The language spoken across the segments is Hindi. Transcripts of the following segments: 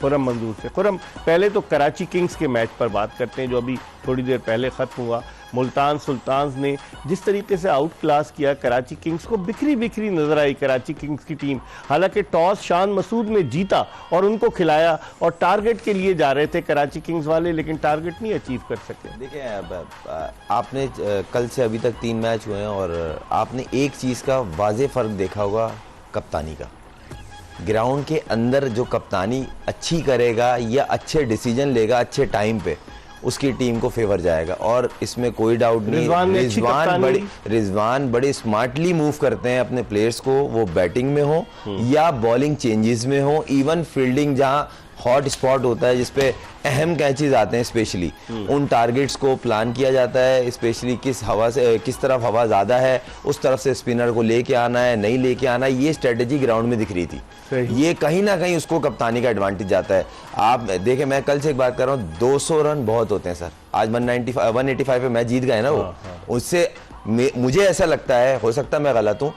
खुरम मंजूर से। खुरम, पहले तो कराची किंग्स के मैच पर बात करते हैं जो अभी थोड़ी देर पहले ख़त्म हुआ। मुल्तान सुल्तान्स ने जिस तरीके से आउट क्लास किया कराची किंग्स को, बिखरी बिखरी नजर आई कराची किंग्स की टीम। हालांकि टॉस शान मसूद ने जीता और उनको खिलाया और टारगेट के लिए जा रहे थे कराची किंग्स वाले, लेकिन टारगेट नहीं अचीव कर सके। देखिए, अब आपने कल से अभी तक 3 मैच हुए हैं और आपने एक चीज़ का वाज़ेह फ़र्क देखा होगा, कप्तानी का। ग्राउंड के अंदर जो कप्तानी अच्छी करेगा या अच्छे डिसीजन लेगा अच्छे टाइम पे, उसकी टीम को फेवर जाएगा और इसमें कोई डाउट नहीं। रिजवान बड़े स्मार्टली मूव करते हैं अपने प्लेयर्स को, वो बैटिंग में हो या बॉलिंग चेंजेस में हो, इवन फील्डिंग जहां हॉट स्पॉट होता है जिसपे अहम कैचेस आते हैं, स्पेशली उन टारगेट्स को प्लान किया जाता है। स्पेशली किस हवा से, किस तरफ हवा ज़्यादा है उस तरफ से स्पिनर को लेके आना है, नहीं लेके आना है, ये स्ट्रेटेजी ग्राउंड में दिख रही थी। ये कहीं ना कहीं उसको कप्तानी का एडवांटेज जाता है। आप देखें, मैं कल से एक बात कर रहा हूँ, 200 रन बहुत होते हैं सर। आज 185 पे मैच जीत गए ना वो। उससे मुझे ऐसा लगता है, हो सकता है मैं गलत हूँ,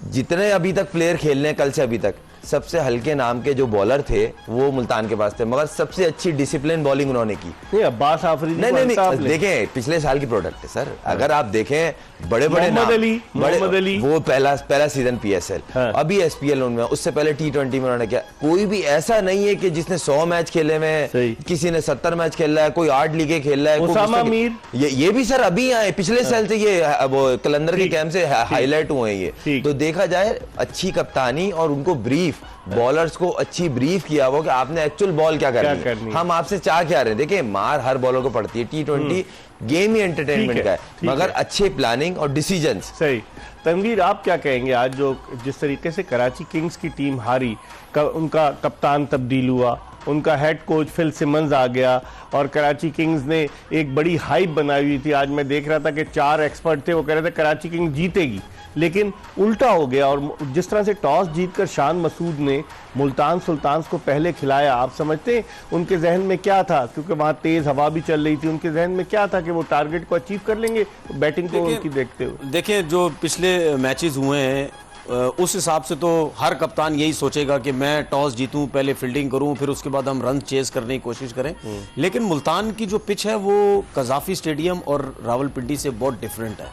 जितने अभी तक प्लेयर खेल रहे हैं कल से अभी तक, सबसे हल्के नाम के जो बॉलर थे वो मुल्तान के पास थे, मगर सबसे अच्छी डिसिप्लिन बॉलिंग उन्होंने की। अब्बास आफरीदी नहीं, देखें पिछले साल की प्रोडक्ट है सर। अगर आप देखें बड़े बड़े मोहम्मद अली वो पहला सीजन PSL, अभी SPL उनमें, उससे पहले T20 में उन्होंने किया। कोई भी ऐसा नहीं है कि जिसने 100 मैच खेले में, किसी ने 70 मैच खेल रहा है, कोई 8 लीगें खेल रहा है। उसामा मीर ये भी सर अभी आए, पिछले साल से ये वो कलंदर के कैंप से हाईलाइट हुए हैं ये। तो देखा जाए अच्छी कप्तानी और उनको ब्रीफ, बॉलर्स को अच्छी ब्रीफ किया वो कि आपने एक्चुअल बॉल क्या करनी है, हम आपसे चाह क्या रहे हैं। देखिए, मार हर बॉलर को पड़ती है, T20 गेम ही एंटरटेनमेंट का है, मगर अच्छे प्लानिंग और डिसीजंस। सही। तनवीर, आप क्या कहेंगे आज जो जिस तरीके से कराची किंग्स की टीम हारी, उनका कप्तान तब्दील हुआ, उनका हेड कोच फिल सिमंस आ गया और कराची किंग्स ने एक बड़ी हाइप बनाई हुई थी। आज मैं देख रहा था कि 4 एक्सपर्ट थे, वो कह रहे थे कराची किंग्स जीतेगी, लेकिन उल्टा हो गया। और जिस तरह से टॉस जीतकर शान मसूद ने मुल्तान सुल्तान्स को पहले खिलाया, आप समझते हैं उनके जहन में क्या था? क्योंकि वहाँ तेज़ हवा भी चल रही थी, उनके जहन में क्या था कि वो टारगेट को अचीव कर लेंगे बैटिंग को उनकी देखते हुए? देखिए, जो पिछले मैचेस हुए हैं उस हिसाब से तो हर कप्तान यही सोचेगा कि मैं टॉस जीतूं, पहले फील्डिंग करूं, फिर उसके बाद हम रन चेस करने की कोशिश करें। लेकिन मुल्तान की जो पिच है वो कज़ाफ़ी स्टेडियम और रावलपिंडी से बहुत डिफरेंट है।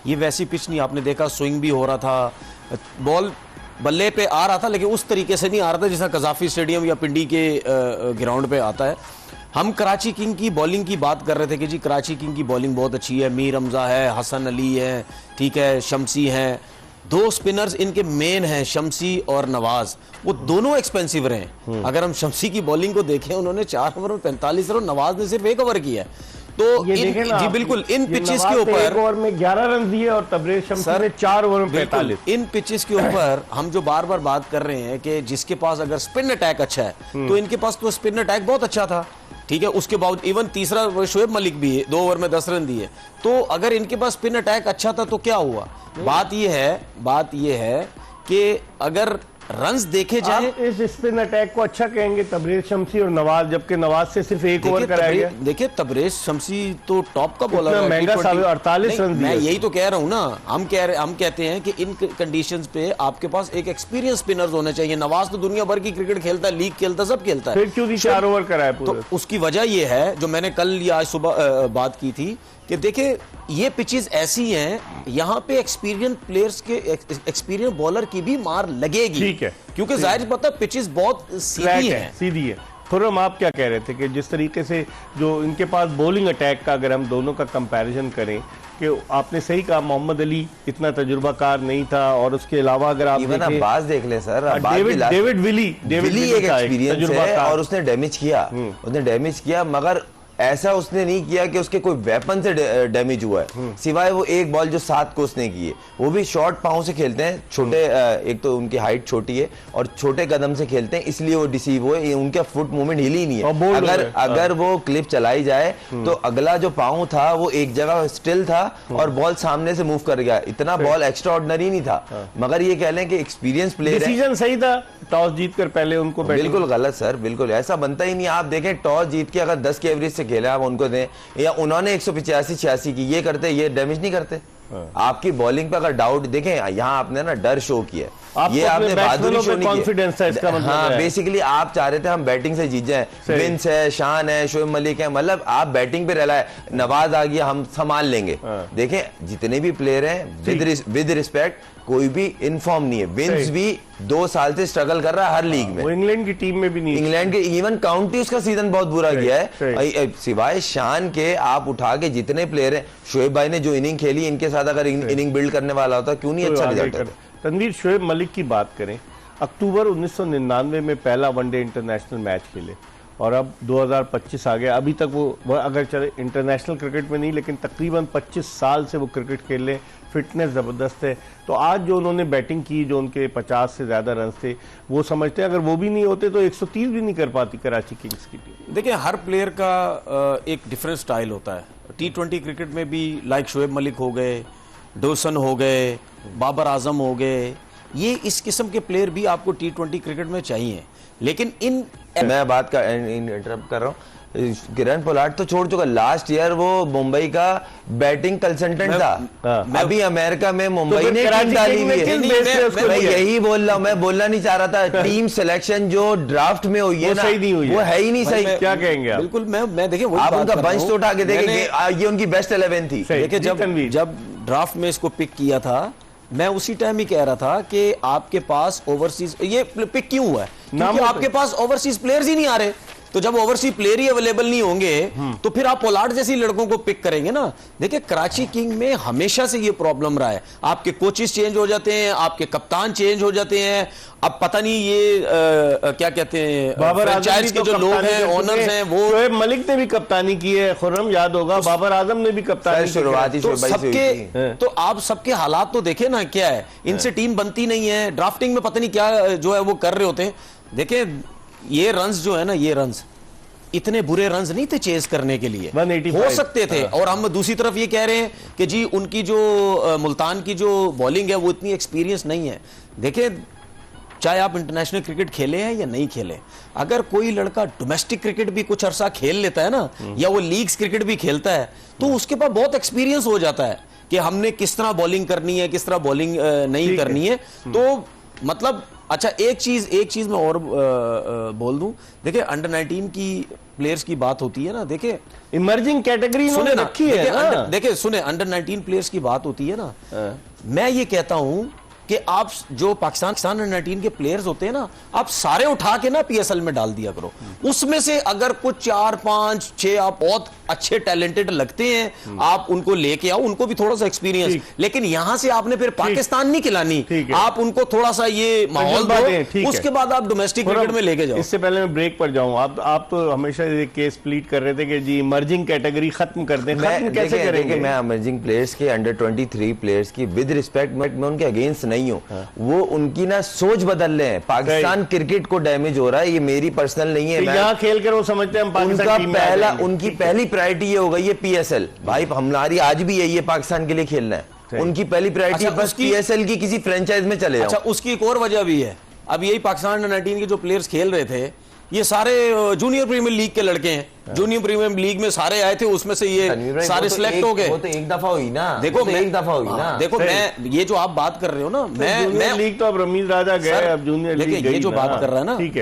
ये वैसी पिच नहीं, आपने देखा स्विंग भी हो रहा था, बॉल बल्ले पे आ रहा था, लेकिन उस तरीके से नहीं आ रहा था जैसा कज़ाफ़ी स्टेडियम या पिंडी के ग्राउंड पे आता है। हम कराची किंग की बॉलिंग की बात कर रहे थे कि जी कराची किंग की बॉलिंग बहुत अच्छी है, मीर हमजा है, हसन अली है, ठीक है, शमसी हैं, 2 स्पिनर्स इनके मेन हैं, शमसी और नवाज, वो दोनों एक्सपेंसिव रहे। अगर हम शमसी की बॉलिंग को देखें, उन्होंने 4 ओवर में 45 रन, नवाज ने सिर्फ 1 ओवर किया है। तो जी बिल्कुल, इन पिचेस के ऊपर 1 ओवर में 11 रन दिए और तबरेज शमसी ने 4 ओवर में 45। इन पिचेस के ऊपर हम जो बार बार बात कर रहे हैं कि जिसके पास अगर स्पिन अटैक अच्छा है, तो इनके पास तो स्पिन अटैक बहुत अच्छा था, ठीक है। उसके बावजूद इवन तीसरा शोएब मलिक भी 2 ओवर में 10 रन दिए। तो अगर इनके पास स्पिन अटैक अच्छा था तो क्या हुआ? बात यह है कि अगर रन्स देखे जाए, आप इस स्पिन अटैक को अच्छा कहेंगे तबरेज शमसी और नवाज, जबकि नवाज से सिर्फ 1 ओवर कराया गया। देखिए, तबरेज शमसी तो टॉप का बॉलर है, महंगा 48 रन दिए। मैं यही तो कह रहा हूं ना, हम कहते हैं कि इन कंडीशंस पे आपके पास एक एक्सपीरियंस स्पिनर्स होने चाहिए। नवाज तो दुनिया भर की क्रिकेट खेलता है, लीग खेलता है, सब खेलता है, फिर क्यों 4 ओवर कराया पूरा? तो उसकी वजह यह है, जो मैंने कल या आज सुबह बात की थी, कि देखिए ये पिचेस ऐसी हैं, यहाँ पे एक्सपीरियंस प्लेयर्स के, एक्सपीरियंस बॉलर की भी मार लगेगी, ठीक है, क्योंकि जाहिर पता है पिचेस बहुत सीधी है। खुर्रम, आप क्या कह रहे थे कि जिस तरीके से जो इनके पास बॉलिंग अटैक का, अगर हम दोनों का कंपैरिजन करें, कि आपने सही कहा मोहम्मद अली इतना तजुर्बाकार नहीं था, और उसके अलावा अगर आप देख लें सर, डेविड विली एक एक्सपीरियंस है और उसने डैमेज किया, मगर ऐसा उसने नहीं किया कि उसके कोई वेपन से डैमेज हुआ है, सिवाय वो एक बॉल जो 7 को उसने की है, वो भी शॉर्ट पांव से खेलते हैं, छोटे, एक तो उनकी हाइट छोटी है और छोटे कदम से खेलते हैं, इसलिए वो डिसीव हुए, उनका फुट मूवमेंट हिल ही नहीं है। अगर वो क्लिप चलाई जाए तो अगला जो पांव था वो एक जगह स्टिल था और बॉल सामने से मूव कर गया, इतना बॉल एक्स्ट्रा ऑर्डिनरी नहीं था। मगर ये कह लें कि एक्सपीरियंस प्लेयर, डिसीजन सही था टॉस जीतकर पहले उनको, बिल्कुल गलत सर, बिल्कुल ऐसा बनता ही नहीं। आप देखें टॉस जीत के अगर 10 के एवरेज से खेले आप उनको दें, या उन्होंने 185-86 की, ये करते, ये डैमेज नहीं करते। आपकी बॉलिंग पे अगर डाउट देखें, यहाँ आपने ना डर शो किया, आपको ये अपने आपने बहादुरी बैट्समैनों शो पे नहीं कॉन्फिडेंस है, इसका किया। मतलब हाँ, है। बेसिकली आप चाह रहे थे हम बैटिंग से जीत जाएं, सही। विंस है, शान है, शोएब मलिक है, मतलब आप बैटिंग पे रला है, नवाज आ गया, हम संभाल लेंगे। देखें जितने भी प्लेयर हैं विद रिस्पेक्ट, कोई भी इनफॉर्म नहीं है। विंस भी 2 साल से स्ट्रगल कर रहा है हर लीग में, वो इंग्लैंड की टीम में भी नहीं। इंग्लैंड के इवन काउंटी उसका सीजन बहुत बुरा गया है। सिवाय शान के आप उठा के जितने प्लेयर हैं, शोएब भाई ने जो इनिंग खेली, इनके साथ अगर इनिंग बिल्ड करने वाला होता क्यों नहीं अच्छा रिजल्ट होता। तनवीर, शोएब मलिक की बात करें, अक्टूबर 1999 में पहला वनडे इंटरनेशनल मैच खेले और अब 2025 आ गया। अभी तक वो अगर चले इंटरनेशनल क्रिकेट में नहीं, लेकिन तकरीबन 25 साल से वो क्रिकेट खेल रहे, फिटनेस ज़बरदस्त है। तो आज जो उन्होंने बैटिंग की, जो उनके 50 से ज़्यादा रन थे, वो समझते हैं अगर वो भी नहीं होते तो 130 भी नहीं कर पाती कराची किंग्स की टीम। देखिए, हर प्लेयर का एक डिफरेंट स्टाइल होता है। T20 क्रिकेट में भी लाइक शोएब मलिक हो गए, डोसन हो गए, बाबर आजम हो गए, ये इस किस्म के प्लेयर भी आपको T20 क्रिकेट में चाहिए। लेकिन मैं बात का इंटरप्ट कर रहा हूँ, किरण पोलार्ड तो छोड़ चुका, लास्ट ईयर वो मुंबई का बैटिंग कंसल्टेंट था। अभी अमेरिका में मुंबई ने टीम डाली हुई है। मैं यही बोल रहा हूँ, मैं बोलना नहीं चाह रहा था। टीम सिलेक्शन जो ड्राफ्ट में हुई है ना, सही नहीं हुई, वो है ही नहीं सही। क्या कहेंगे आप? बिल्कुल, मैं देखिए आप उनका बंच तो उठा के देखेंगे, ये उनकी बेस्ट 11 थी। देखिए, जब ड्राफ्ट में इसको पिक किया था, मैं उसी टाइम ही कह रहा था कि आपके पास ओवरसीज, ये पिक क्यों हुआ है? क्योंकि आपके पास ओवरसीज प्लेयर्स ही नहीं आ रहे। तो जब ओवरसीज प्लेयर ही अवेलेबल नहीं होंगे तो फिर आप पोलार्ड जैसी लड़कों को पिक करेंगे ना। देखिए, कराची किंग में हमेशा से ये प्रॉब्लम रहा है, आपके कोचेस चेंज हो जाते हैं, आपके कप्तान चेंज हो जाते हैं। अब पता नहीं ये क्या कहते हैं, बाबर फ्रेंचाइज के जो लोग हैं, ओनर्स हैं, वो शोएब मलिक ने भी कप्तानी की है, खुर्रम याद होगा, बाबर आजम ने भी कप्तानी शुरुआती तो सबके, तो आप सबके हालात तो देखे ना क्या है। इनसे टीम बनती नहीं है, ड्राफ्टिंग में पता नहीं क्या जो है वो कर रहे होते हैं। देखिए, ये रन्स जो है ना, ये रन्स इतने बुरे रन्स नहीं थे चेस करने के लिए, 185 हो सकते थे। और हम दूसरी तरफ ये कह रहे हैं कि जी उनकी जो मुल्तान की जो बॉलिंग है वो इतनी एक्सपीरियंस नहीं है। देखिए, चाहे आप इंटरनेशनल क्रिकेट खेले हैं या नहीं खेले, अगर कोई लड़का डोमेस्टिक क्रिकेट भी कुछ अरसा खेल लेता है ना, या वो लीग्स क्रिकेट भी खेलता है, तो उसके पास बहुत एक्सपीरियंस हो जाता है कि हमने किस तरह बॉलिंग करनी है, किस तरह बॉलिंग नहीं करनी है। तो मतलब अच्छा, एक चीज मैं और बोल दूं। देखिए, अंडर 19 की प्लेयर्स की बात होती है ना, देखिए इमर्जिंग कैटेगरी सुने ना, रखी है ना। देखिए सुने, अंडर 19 प्लेयर्स की बात होती है ना, मैं ये कहता हूं कि आप जो पाकिस्तान अंडर 19 के प्लेयर्स होते हैं ना, आप सारे उठा के ना PSL में डाल दिया करो। उसमें से अगर कुछ 4, 5, 6 आप बहुत अच्छे टैलेंटेड लगते हैं, आप उनको लेके आओ, उनको भी थोड़ा सा एक्सपीरियंस। लेकिन यहां से आपने फिर पाकिस्तान नहीं खिलानी, आप उनको थोड़ा सा ये माहौल दो, उसके बाद आप डोमेस्टिक क्रिकेट में लेके जाओ। इससे पहले मैं ब्रेक पर जाऊं, आप तो हमेशा ये केस प्लीड कर रहे थे कि जी इमर्जिंग कैटेगरी खत्म कर दें। खत्म कैसे करेंगे? मैं इमर्जिंग प्लेयर्स के अंडर 23 प्लेयर्स की विद रिस्पेक्ट मैं उनके अगेंस्ट नहीं हूं। वो उनकी ना सोच बदल रहे हैं। पाकिस्तान क्रिकेट को डैमेज हो रहा है, ये मेरी पर्सनल नहीं है। यहाँ खेल कर वो समझते हैं हम पाकिस्तान टीम में आ जाएंगे। उनकी पहली प्रायोरिटी ये हो गई है PSL। भाई हमारी आज भी यही है, पाकिस्तान के लिए खेलना है। उनकी पहली प्रायोरिटी बस PSL की किसी फ्रेंचाइज में चले जाओ। अच्छा, उसकी एक और वजह भी है। अब यही पाकिस्तान अंडर 19 के जो प्लेयर्स खेल रहे थे, ये सारे जूनियर प्रीमियर लीग के लड़के हैं। जूनियर प्रीमियर लीग में सारे आए थे, उसमें से ये सारे सिलेक्ट हो गए। वो तो एक दफा हुई ना, देखो एक दफा हुई ना। देखो, मैं ये जो आप बात कर रहे हो ना, मैं लीग तो अब रमीज राजा गए, अब जूनियर लीग देखिए ये जो बात कर रहा है ना, ठीक है।